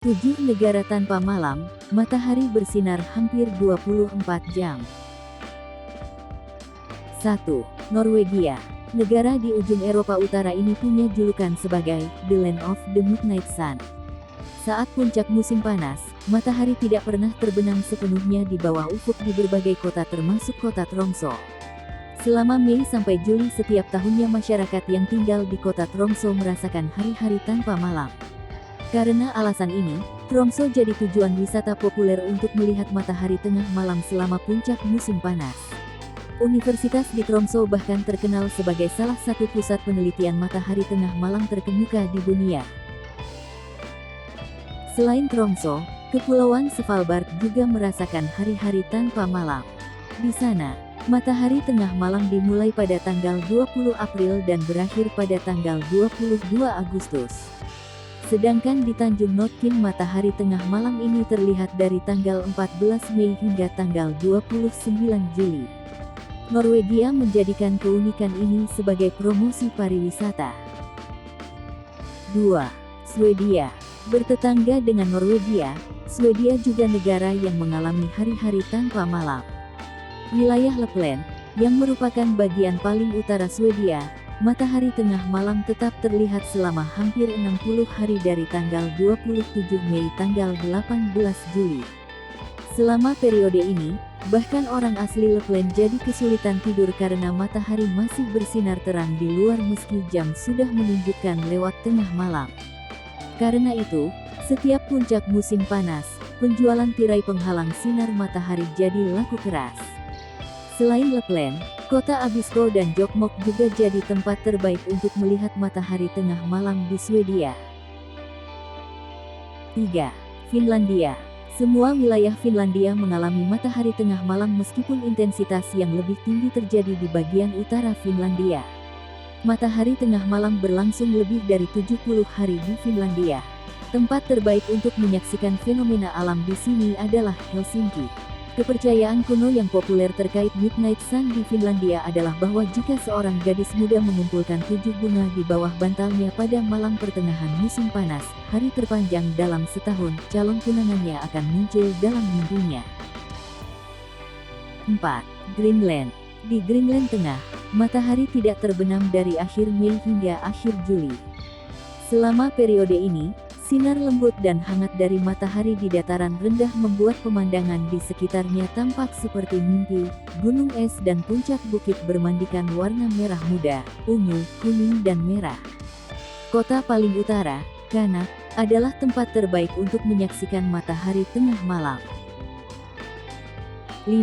7 negara tanpa malam, matahari bersinar hampir 24 jam. 1. Norwegia. Negara di ujung Eropa Utara ini punya julukan sebagai The Land of the Midnight Sun. Saat puncak musim panas, matahari tidak pernah terbenam sepenuhnya di bawah ufuk di berbagai kota termasuk kota Tromsø. Selama Mei sampai Juli setiap tahunnya masyarakat yang tinggal di kota Tromsø merasakan hari-hari tanpa malam. Karena alasan ini, Tromsø jadi tujuan wisata populer untuk melihat matahari tengah malam selama puncak musim panas. Universitas di Tromsø bahkan terkenal sebagai salah satu pusat penelitian matahari tengah malam terkemuka di dunia. Selain Tromsø, Kepulauan Svalbard juga merasakan hari-hari tanpa malam. Di sana, matahari tengah malam dimulai pada tanggal 20 April dan berakhir pada tanggal 22 Agustus. Sedangkan di Tanjung Notkin matahari tengah malam ini terlihat dari tanggal 14 Mei hingga tanggal 29 Juli. Norwegia menjadikan keunikan ini sebagai promosi pariwisata. 2. Swedia. Bertetangga dengan Norwegia, Swedia juga negara yang mengalami hari-hari tanpa malam. Wilayah Lapland, yang merupakan bagian paling utara Swedia, matahari tengah malam tetap terlihat selama hampir 60 hari dari tanggal 27 Mei tanggal 18 Juli. Selama periode ini, bahkan orang asli Lapland jadi kesulitan tidur karena matahari masih bersinar terang di luar meski jam sudah menunjukkan lewat tengah malam. Karena itu, setiap puncak musim panas, penjualan tirai penghalang sinar matahari jadi laku keras. Selain Lapland, kota Abisko dan Jokkmokk juga jadi tempat terbaik untuk melihat matahari tengah malam di Swedia. 3. Finlandia. Semua wilayah Finlandia mengalami matahari tengah malam meskipun intensitas yang lebih tinggi terjadi di bagian utara Finlandia. Matahari tengah malam berlangsung lebih dari 70 hari di Finlandia. Tempat terbaik untuk menyaksikan fenomena alam di sini adalah Helsinki. Kepercayaan kuno yang populer terkait Midnight Sun di Finlandia adalah bahwa jika seorang gadis muda mengumpulkan 7 bunga di bawah bantalnya pada malam pertengahan musim panas, hari terpanjang dalam setahun, calon tunangannya akan muncul dalam mimpinya. 4. Greenland. Di Greenland Tengah, matahari tidak terbenam dari akhir Mei hingga akhir Juli. Selama periode ini, sinar lembut dan hangat dari matahari di dataran rendah membuat pemandangan di sekitarnya tampak seperti mimpi. Gunung es dan puncak bukit bermandikan warna merah muda, ungu, kuning dan merah. Kota paling utara, Qaanaaq, adalah tempat terbaik untuk menyaksikan matahari tengah malam. 5.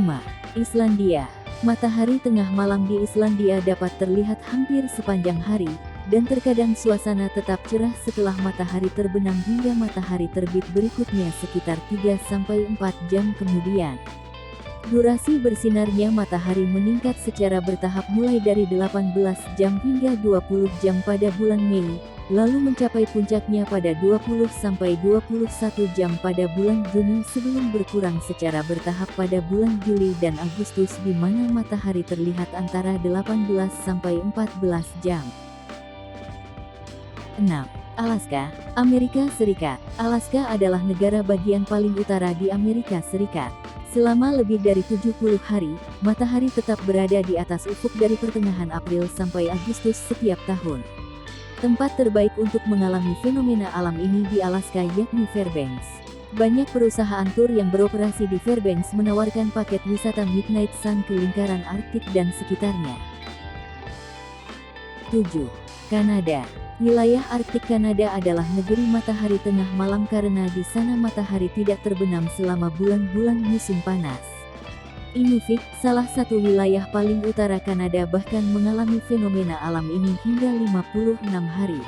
Islandia. Matahari tengah malam di Islandia dapat terlihat hampir sepanjang hari, dan terkadang suasana tetap cerah setelah matahari terbenam hingga matahari terbit berikutnya sekitar 3-4 jam kemudian. Durasi bersinarnya matahari meningkat secara bertahap mulai dari 18 jam hingga 20 jam pada bulan Mei, lalu mencapai puncaknya pada 20-21 jam pada bulan Juni sebelum berkurang secara bertahap pada bulan Juli dan Agustus di mana matahari terlihat antara 18-14 jam. 6. Alaska, Amerika Serikat. Alaska adalah negara bagian paling utara di Amerika Serikat. Selama lebih dari 70 hari, matahari tetap berada di atas ufuk dari pertengahan April sampai Agustus setiap tahun. Tempat terbaik untuk mengalami fenomena alam ini di Alaska yakni Fairbanks. Banyak perusahaan tur yang beroperasi di Fairbanks menawarkan paket wisata Midnight Sun ke lingkaran Arktik dan sekitarnya. 7. Kanada. Wilayah Arktik Kanada adalah negeri matahari tengah malam karena di sana matahari tidak terbenam selama bulan-bulan musim panas. Inuvik, salah satu wilayah paling utara Kanada bahkan mengalami fenomena alam ini hingga 56 hari.